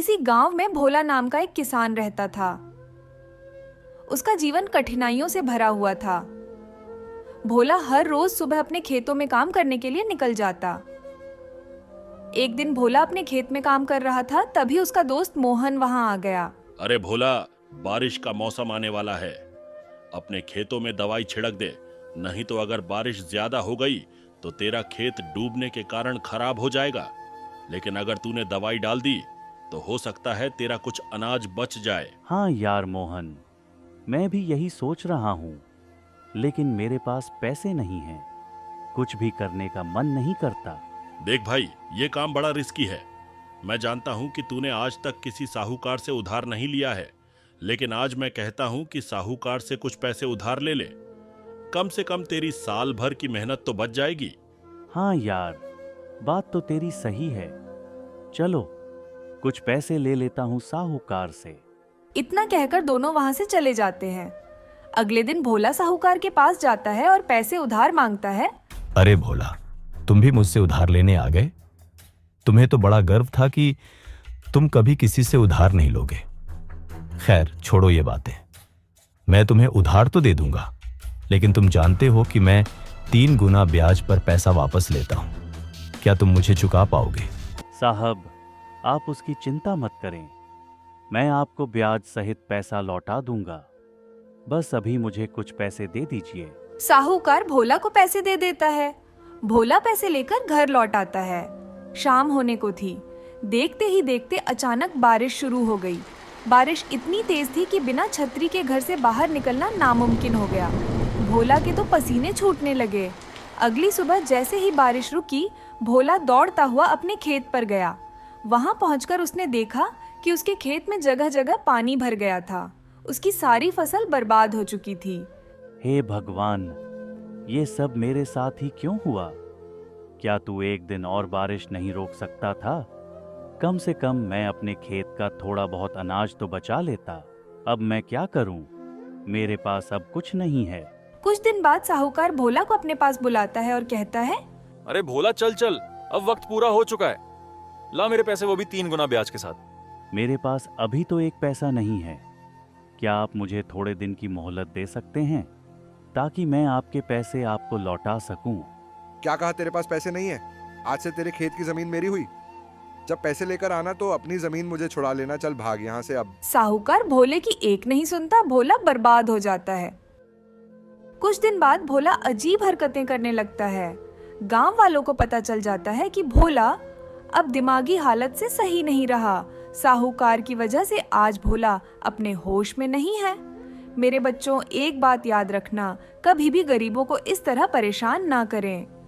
किसी गांव में भोला नाम का एक किसान रहता था। उसका जीवन कठिनाइयों से भरा हुआ था। भोला हर रोज सुबह अपने खेतों में काम करने के लिए निकल जाता। एक दिन भोला अपने खेत में काम कर रहा था, तभी उसका दोस्त मोहन वहां आ गया। अरे भोला, बारिश का मौसम आने वाला है, अपने खेतों में दवाई छिड़क दे, नहीं तो अगर बारिश ज्यादा हो गई तो तेरा खेत डूबने के कारण खराब हो जाएगा। लेकिन अगर तूने दवाई डाल दी तो हो सकता है तेरा कुछ अनाज बच जाए। हाँ यार मोहन, मैं भी यही सोच रहा हूँ, लेकिन मेरे पास पैसे नहीं हैं। कुछ भी करने का मन नहीं करता। देख भाई, ये काम बड़ा रिस्की है। मैं जानता हूँ कि तूने आज तक किसी साहूकार से उधार नहीं लिया है, लेकिन आज मैं कहता हूँ कि साहूकार से कुछ पैसे उधार ले ले। कम से कम तेरी साल भर की मेहनत तो बच जाएगी। हाँ यार, बात तो तेरी सही है। चलो कुछ पैसे ले लेता हूँ साहूकार से। इतना कहकर दोनों वहां से चले जाते हैं। अगले दिन भोला साहूकार के पास जाता है और पैसे उधार मांगता है। अरे भोला, तुम भी मुझसे उधार लेने आ गए? तुम्हें तो बड़ा गर्व था कि तुम कभी किसी से उधार नहीं लोगे। खैर छोड़ो ये बातें, मैं तुम्हें उधार तो दे दूंगा, लेकिन तुम जानते हो कि मैं 3 गुना ब्याज पर पैसा वापस लेता हूं। क्या तुम मुझे चुका पाओगे? साहब, आप उसकी चिंता मत करें, मैं आपको ब्याज सहित पैसा लौटा दूंगा। बस अभी मुझे कुछ पैसे दे दीजिए। साहूकार भोला को पैसे दे देता है। भोला पैसे लेकर घर लौट आता है। शाम होने को थी। देखते ही देखते अचानक बारिश शुरू हो गई। बारिश इतनी तेज थी कि बिना छतरी के घर से बाहर निकलना नामुमकिन हो गया। भोला के तो पसीने छूटने लगे। अगली सुबह जैसे ही बारिश रुकी, भोला दौड़ता हुआ अपने खेत पर गया। वहां पहुंचकर उसने देखा कि उसके खेत में जगह जगह पानी भर गया था। उसकी सारी फसल बर्बाद हो चुकी थी। हे भगवान, ये सब मेरे साथ ही क्यों हुआ? क्या तू एक दिन और बारिश नहीं रोक सकता था? कम से कम मैं अपने खेत का थोड़ा बहुत अनाज तो बचा लेता। अब मैं क्या करूं? मेरे पास अब कुछ नहीं है। कुछ दिन बाद साहूकार भोला को अपने पास बुलाता है और कहता है, अरे भोला, चल चल, अब वक्त पूरा हो चुका है। ला मेरे पैसे, वो भी 3 गुना ब्याज के साथ। मेरे पास अभी तो एक पैसा नहीं है। क्या आप मुझे थोड़े दिन की मोहलत दे सकते हैं, ताकि मैं आपके पैसे आपको लौटा सकूं? क्या कहा तेरे पास पैसे नहीं है? आज से तेरे खेत की जमीन मेरी हुई। जब पैसे लेकर आना तो अपनी जमीन मुझे छुड़ा लेना। चल भाग यहाँ से अब। साहूकार भोले की एक नहीं सुनता। भोला बर्बाद हो जाता है। कुछ दिन बाद भोला अजीब हरकतें करने लगता है। गांव वालों को पता चल जाता है कि भोला अब दिमागी हालत से सही नहीं रहा। साहूकार की वजह से आज भोला अपने होश में नहीं है। मेरे बच्चों, एक बात याद रखना, कभी भी गरीबों को इस तरह परेशान ना करें।